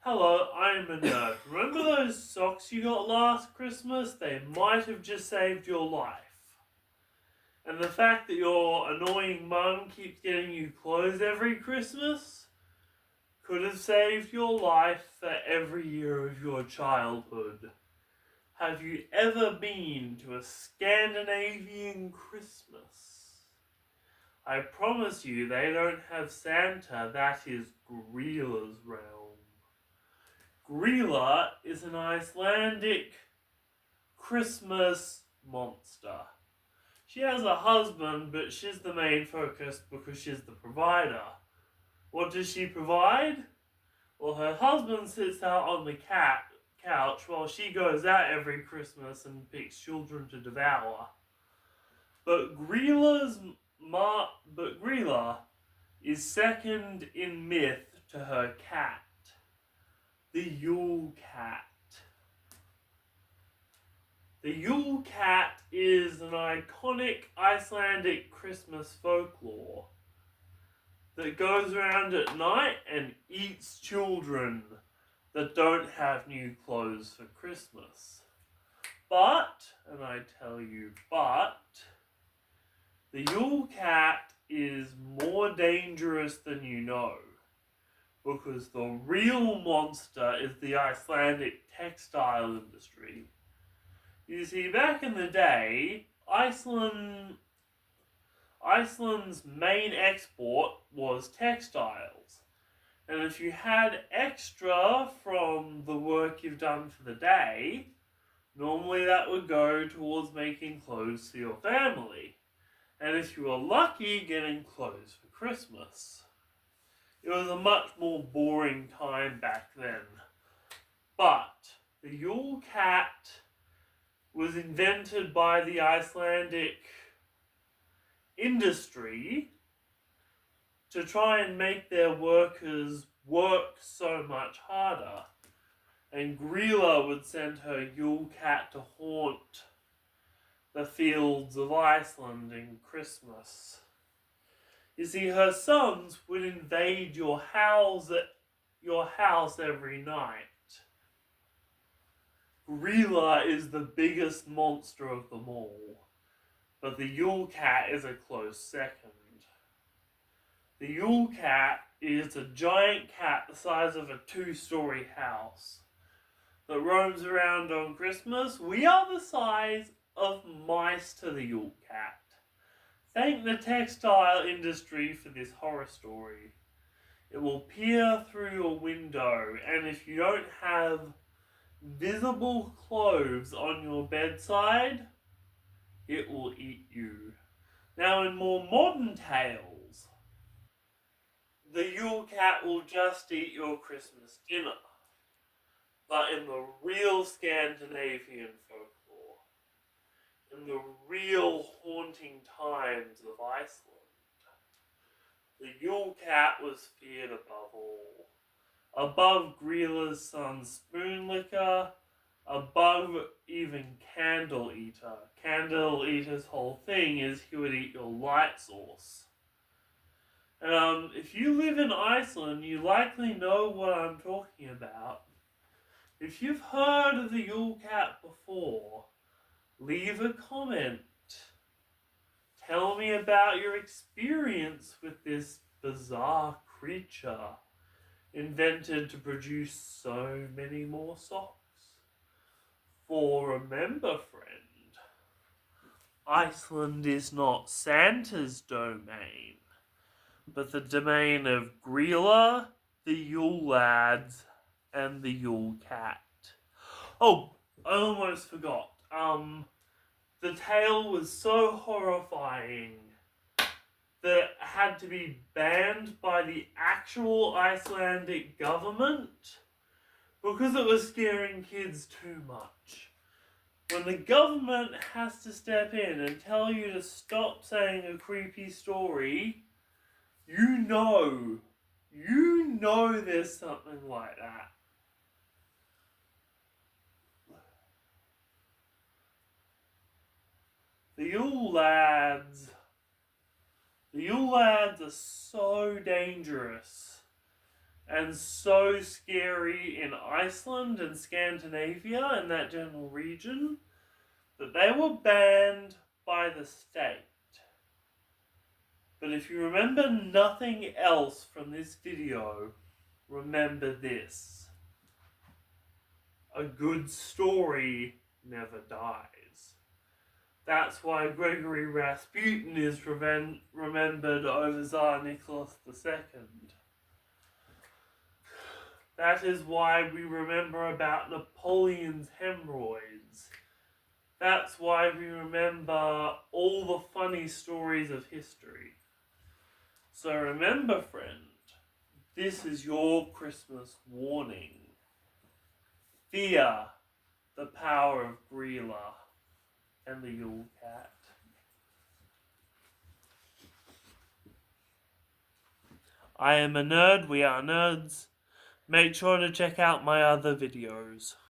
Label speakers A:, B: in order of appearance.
A: Hello, I'm a nerd. Remember those socks you got last Christmas? They might have just saved your life. And the fact that your annoying mum keeps getting you clothes every Christmas could have saved your life for every year of your childhood. Have you ever been to a Scandinavian Christmas? I promise you they don't have Santa, that is Grýla's realm. Grýla is an Icelandic Christmas monster. She has a husband, but she's the main focus because she's the provider. What does she provide? Well, her husband sits out on the couch while she goes out every Christmas and picks children to devour. But Grýla is second in myth to her cat, the Yule Cat. The Yule Cat is an iconic Icelandic Christmas folklore that goes around at night and eats children that don't have new clothes for Christmas. But, and I tell you but, the Yule Cat is more dangerous than you know, because the real monster is the Icelandic textile industry. You see, back in the day, Iceland's main export was textiles. And if you had extra from the work you've done for the day, normally that would go towards making clothes for your family. And if you were lucky, getting clothes for Christmas. It was a much more boring time back then. But the Yule Cat was invented by the Icelandic industry to try and make their workers work so much harder. And Grýla would send her Yule Cat to haunt the fields of Iceland in Christmas. You see, her sons would invade your house every night. Grýla is the biggest monster of them all, but the Yule Cat is a close second. The Yule Cat is a giant cat the size of a 2-story house that roams around on Christmas. We are the size of mice to the Yule Cat. Thank the textile industry for this horror story. It will peer through your window, and if you don't have visible clothes on your bedside, it will eat you. Now, in more modern tales, the Yule Cat will just eat your Christmas dinner. But in the real Scandinavian folklore, in the real haunting times of Iceland, the Yule Cat was feared above all. Above Grýla's son Spoonlicker, above even Candle Eater. Candle Eater's whole thing is he would eat your light source. If you live in Iceland, you likely know what I'm talking about. If you've heard of the Yule Cat before, leave a comment. Tell me about your experience with this bizarre creature invented to produce so many more socks. For remember, friend, Iceland is not Santa's domain, but the domain of Grýla, the Yule Lads, and the Yule Cat. Oh, I almost forgot. The tale was so horrifying that it had to be banned by the actual Icelandic government because it was scaring kids too much. When the government has to step in and tell you to stop saying a creepy story, you know there's something like that. The Yule Lads are so dangerous and so scary in Iceland and Scandinavia in that general region that they were banned by the state. But if you remember nothing else from this video, remember this. A good story never dies. That's why Gregory Rasputin is remembered over Tsar Nicholas II. That is why we remember about Napoleon's hemorrhoids. That's why we remember all the funny stories of history. So remember, friend, this is your Christmas warning. Fear the power of Grýla and the Yule Cat. I am a nerd, we are nerds. Make sure to check out my other videos.